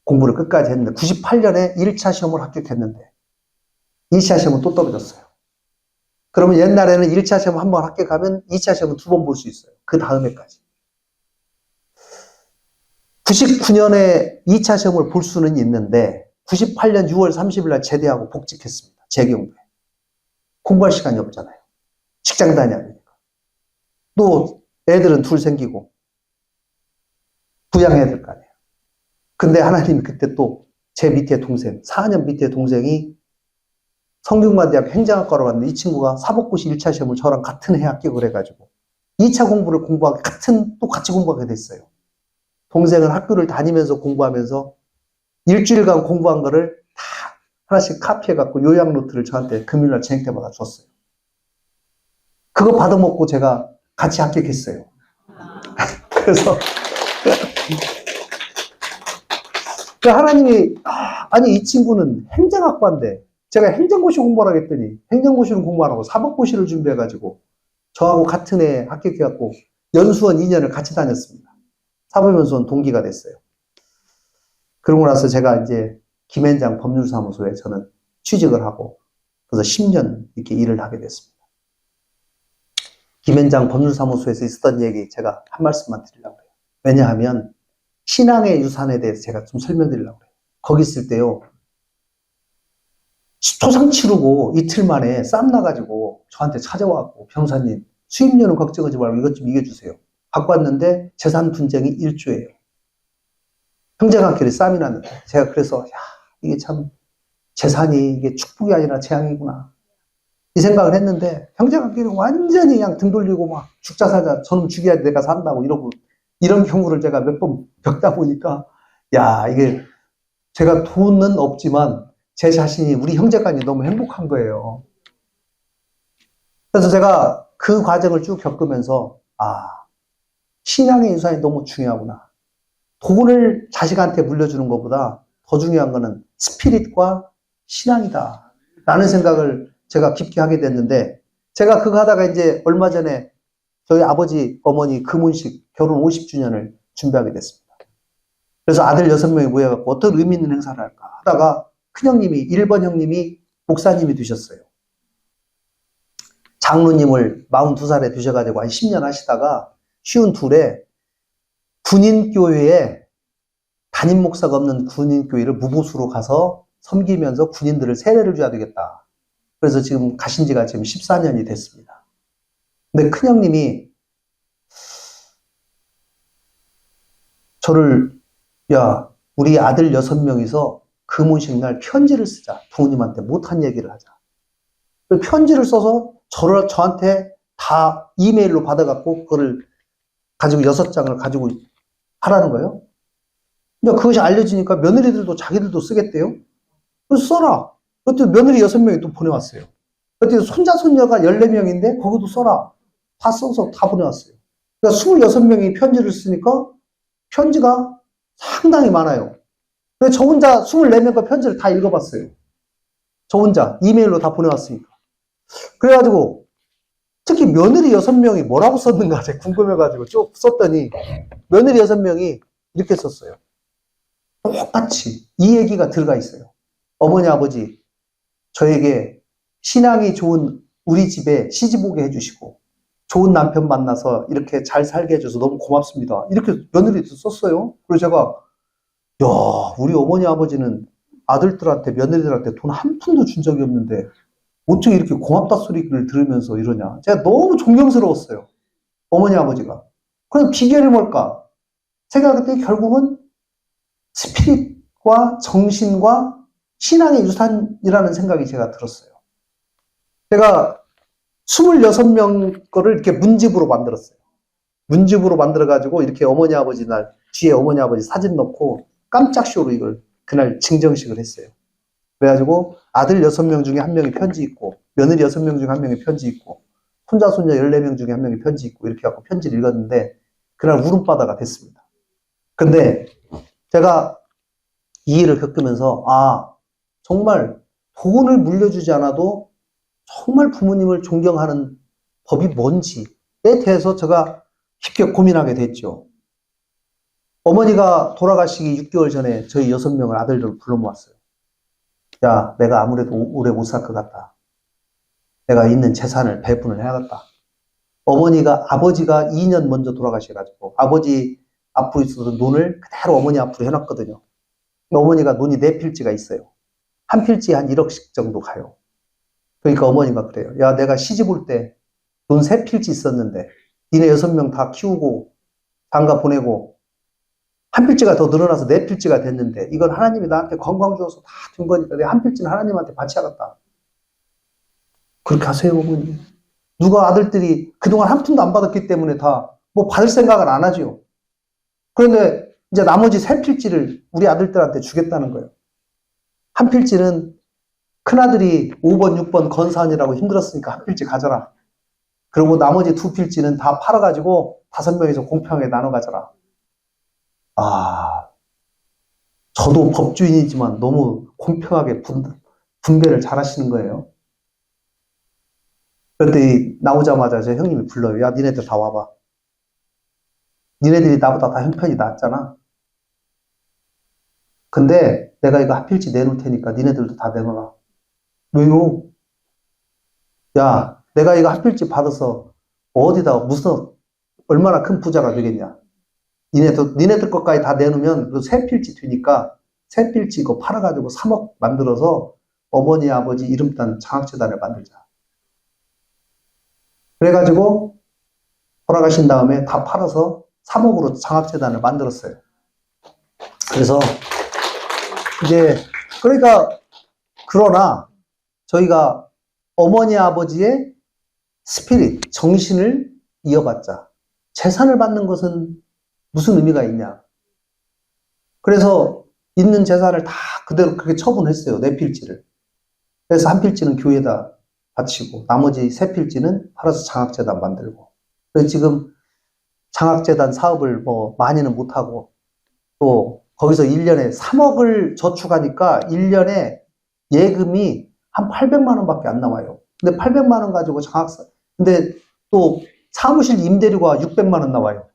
공부를 끝까지 했는데 98년에 1차 시험을 합격했는데 2차 시험은 또 떨어졌어요. 그러면 옛날에는 1차 시험 한 번 합격하면 2차 시험은 2번 볼 수 있어요. 그 다음에까지. 99년에 2차 시험을 볼 수는 있는데 98년 6월 30일 날 제대하고 복직했습니다. 재경부에. 공부할 시간이 없잖아요. 직장 다녀야 되니까. 또 애들은 둘 생기고 부양해야 될 거 아니에요. 근데 하나님이 그때 또 제 밑에 동생, 4년 밑에 동생이 성균관대학 행정학과로 갔는데 이 친구가 사법고시 1차 시험을 저랑 같은 해 합격을 해가지고 2차 공부를 공부하게 또 같이 공부하게 됐어요. 동생은 학교를 다니면서 공부하면서 일주일간 공부한 거를 다 하나씩 카피해갖고 요약 노트를 저한테 금요일날 저녁 때마다 줬어요. 그거 받아먹고 제가 같이 합격했어요. 그래서 하나님이 아니 이 친구는 행정학과인데 제가 행정고시 공부를 하겠더니 행정고시는 공부 안 하고 사법고시를 준비해가지고 저하고 같은 해 합격해갖고 연수원 2년을 같이 다녔습니다. 사법연수원 동기가 됐어요. 그러고 나서 제가 이제 김앤장 법률사무소에 저는 취직을 하고 그래서 10년 이렇게 일을 하게 됐습니다. 김앤장 법률사무소에서 있었던 얘기 제가 한 말씀만 드리려고 해요. 왜냐하면 신앙의 유산에 대해서 제가 좀 설명드리려고 해요. 거기 있을 때요. 초상 치르고 이틀 만에 쌈 나가지고 저한테 찾아와갖고 변호사님 수임료는 걱정하지 말고 이것 좀 이겨주세요. 갖고 왔는데 재산 분쟁이 1조예요. 형제간끼리 쌈이 났는데 제가 그래서 이게 참 재산이 이게 축복이 아니라 재앙이구나 이 생각을 했는데 형제간끼리 완전히 그냥 등 돌리고 막 죽자 사자 저놈 죽여야 내가 산다고 이러고 이런 경우를 제가 몇 번 겪다 보니까 이게 제가 돈은 없지만 제 자신이 우리 형제간이 너무 행복한 거예요. 그래서 제가 그 과정을 쭉 겪으면서 신앙의 유산이 너무 중요하구나. 돈을 자식한테 물려주는 것보다 더 중요한 거는 스피릿과 신앙이다 라는 생각을 제가 깊게 하게 됐는데 제가 그거 하다가 이제 얼마 전에 저희 아버지 어머니 금혼식 결혼 50주년을 준비하게 됐습니다. 그래서 아들 6명이 모여갖고 어떤 의미 있는 행사를 할까 하다가 큰형님이 1번 형님이 목사님이 되셨어요. 장로님을 42살에 되셔가지고 한 10년 하시다가 52에 군인교회에 담임 목사가 없는 군인교회를 무보수로 가서 섬기면서 군인들을 세례를 줘야 되겠다. 그래서 지금 가신 지가 지금 14년이 됐습니다. 근데 큰형님이 저를 우리 아들 6명이서 금혼식 날 편지를 쓰자. 부모님한테 못한 얘기를 하자. 편지를 써서 저한테 다 이메일로 받아갖고 그거를 가지고 6장을 가지고 하라는 거예요. 근데 그것이 알려지니까 며느리들도 자기들도 쓰겠대요. 그래서 써라. 그때 며느리 6명이 또 보내왔어요. 그때 손자, 손녀가 14명인데 거기도 써라. 다 써서 다 보내왔어요. 그러니까 26명이 편지를 쓰니까 편지가 상당히 많아요. 그래서 저 혼자 24명과 편지를 다 읽어봤어요. 저 혼자 이메일로 다 보내왔으니까. 그래가지고 특히 며느리 6명이 뭐라고 썼는가 제가 궁금해가지고 쭉 썼더니 며느리 6명이 이렇게 썼어요. 똑같이 이 얘기가 들어가 있어요. 어머니 아버지 저에게 신앙이 좋은 우리 집에 시집 오게 해주시고 좋은 남편 만나서 이렇게 잘 살게 해줘서 너무 고맙습니다. 이렇게 며느리도 썼어요. 그래서 제가 야, 우리 어머니 아버지는 아들들한테 며느리들한테 돈 한 푼도 준 적이 없는데 어떻게 이렇게 고맙다 소리를 들으면서 이러냐. 제가 너무 존경스러웠어요. 어머니 아버지가. 그럼 비결이 뭘까? 제가 그때 결국은 스피릿과 정신과 신앙의 유산이라는 생각이 제가 들었어요. 제가 26명 거를 이렇게 문집으로 만들었어요. 문집으로 만들어가지고 이렇게 어머니 아버지 날 뒤에 어머니 아버지 사진 넣고 깜짝 쇼로 이걸 그날 증정식을 했어요. 그래가지고 아들 6명 중에 1명이 편지 있고 며느리 6명 중에 1명이 편지 있고 손자 손녀 14명 중에 1명이 편지 있고 이렇게 갖고 편지를 읽었는데 그날 울음바다가 됐습니다. 근데 제가 이 일을 겪으면서 정말 돈을 물려주지 않아도 정말 부모님을 존경하는 법이 뭔지에 대해서 제가 깊게 고민하게 됐죠. 어머니가 돌아가시기 6개월 전에 저희 6명을 아들들을 불러 모았어요. 야, 내가 아무래도 오래 못 살 것 같다. 내가 있는 재산을 배분을 해야겠다. 아버지가 2년 먼저 돌아가셔가지고 아버지 앞으로 있어서 논을 그대로 어머니 앞으로 해놨거든요. 어머니가 논이 4필지가 있어요. 한 필지에 한 1억씩 정도 가요. 그러니까 어머니가 그래요. 야, 내가 시집 올 때 논 3필지 있었는데 니네 6명 다 키우고 장가 보내고 한 필지가 더 늘어나서 4필지가 됐는데 이건 하나님이 나한테 건강 주어서 다 준 거니까 내가 한 필지는 하나님한테 바쳐야겠다. 그렇게 하세요, 어머니. 누가 아들들이 그동안 한 푼도 안 받았기 때문에 다 뭐 받을 생각을 안 하죠. 그런데 이제 나머지 3필지를 우리 아들들한테 주겠다는 거예요. 한 필지는 큰아들이 5번, 6번 건사하느라고 힘들었으니까 한 필지 가져라. 그리고 나머지 2필지는 다 팔아가지고 5명이서 공평하게 나눠 가져라. 저도 법주인이지만 너무 공평하게 분배를 잘 하시는 거예요. 그런데 나오자마자 제 형님이 불러요. 야, 니네들 다 와봐. 니네들이 나보다 다 형편이 낫잖아. 근데 내가 이거 한 필지 내놓을 테니까 니네들도 다 내놓아라. 왜요? 야, 내가 이거 한 필지 받아서 어디다 얼마나 큰 부자가 되겠냐. 니네들 것까지 다 내놓으면 그 3필지 되니까 3필지 이거 팔아가지고 3억 만들어서 어머니 아버지 이름 딴 장학재단을 만들자. 그래가지고 돌아가신 다음에 다 팔아서 3억으로 장학재단을 만들었어요. 그래서 그러나 저희가 어머니 아버지의 스피릿, 정신을 이어받자. 재산을 받는 것은 무슨 의미가 있냐. 그래서 있는 재산을 다 그대로 그렇게 처분했어요. 4필지를. 그래서 한 필지는 교회에다 바치고 나머지 3필지는 팔아서 장학재단 만들고. 그래서 지금 장학재단 사업을 많이는 못하고 또 거기서 1년에 3억을 저축하니까 1년에 예금이 한 800만 원밖에 안 나와요. 근데 800만 원 가지고 근데 또 사무실 임대료가 600만 원 나와요.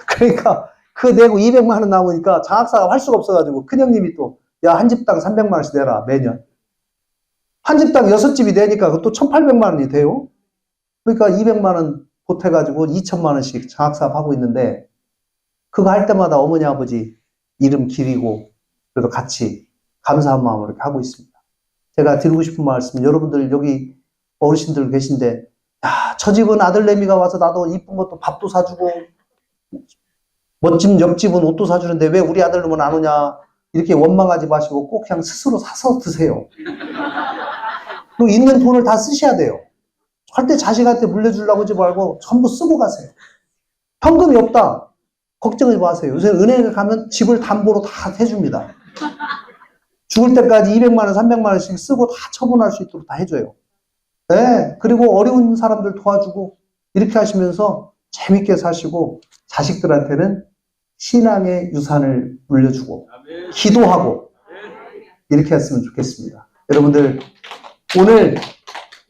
그러니까 그거 내고 200만 원 나오니까 장학사가 할 수가 없어가지고 큰형님이 또 야, 한 집당 300만 원씩 내라 매년. 한 집당 6집이 되니까 그것도 1800만 원이 돼요. 그러니까 200만 원 보태가지고 2000만 원씩 장학사업 하고 있는데 그거 할 때마다 어머니 아버지 이름 기리고 그래도 같이 감사한 마음으로 이렇게 하고 있습니다. 제가 드리고 싶은 말씀, 여러분들 여기 어르신들 계신데 야, 저 집은 아들내미가 와서 나도 이쁜 것도 밥도 사주고 멋진 옆집은 옷도 사주는데 왜 우리 아들놈은 안 오냐 이렇게 원망하지 마시고 꼭 그냥 스스로 사서 드세요. 그리고 있는 돈을 다 쓰셔야 돼요. 절대 자식한테 물려주려고 하지 말고 전부 쓰고 가세요. 현금이 없다. 걱정하지 마세요. 요새 은행에 가면 집을 담보로 다 해줍니다. 죽을 때까지 200만 원, 300만 원씩 쓰고 다 처분할 수 있도록 다 해줘요. 네. 그리고 어려운 사람들 도와주고 이렇게 하시면서 재밌게 사시고 자식들한테는 신앙의 유산을 물려주고 기도하고 이렇게 했으면 좋겠습니다. 여러분들 오늘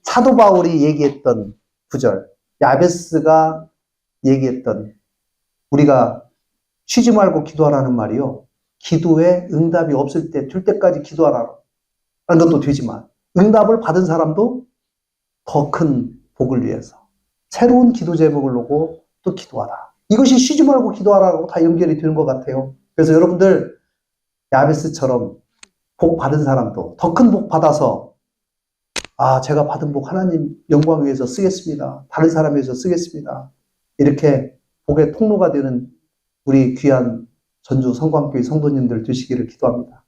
사도 바울이 얘기했던 구절, 야베스가 얘기했던 우리가 쉬지 말고 기도하라는 말이요. 기도에 응답이 없을 때 될 때까지 기도하라는 것도 되지만 응답을 받은 사람도 더 큰 복을 위해서 새로운 기도 제목을 놓고 또 기도하라. 이것이 쉬지 말고 기도하라고 다 연결이 되는 것 같아요. 그래서 여러분들 야베스처럼 복 받은 사람도 더 큰 복 받아서 제가 받은 복 하나님 영광 위해서 쓰겠습니다. 다른 사람 위해서 쓰겠습니다. 이렇게 복의 통로가 되는 우리 귀한 전주 성광교회 성도님들 되시기를 기도합니다.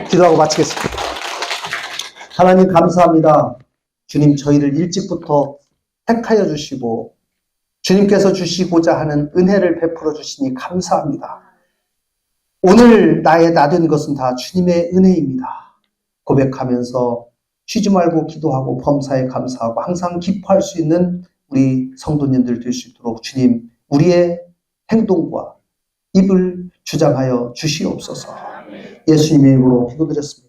기도하고 마치겠습니다. 하나님 감사합니다. 주님 저희를 일찍부터 택하여 주시고 주님께서 주시고자 하는 은혜를 베풀어 주시니 감사합니다. 오늘 나의 나된 것은 다 주님의 은혜입니다. 고백하면서 쉬지 말고 기도하고 범사에 감사하고 항상 기뻐할 수 있는 우리 성도님들 될 수 있도록 주님 우리의 행동과 입을 주장하여 주시옵소서. 예수님의 이름으로 기도드렸습니다.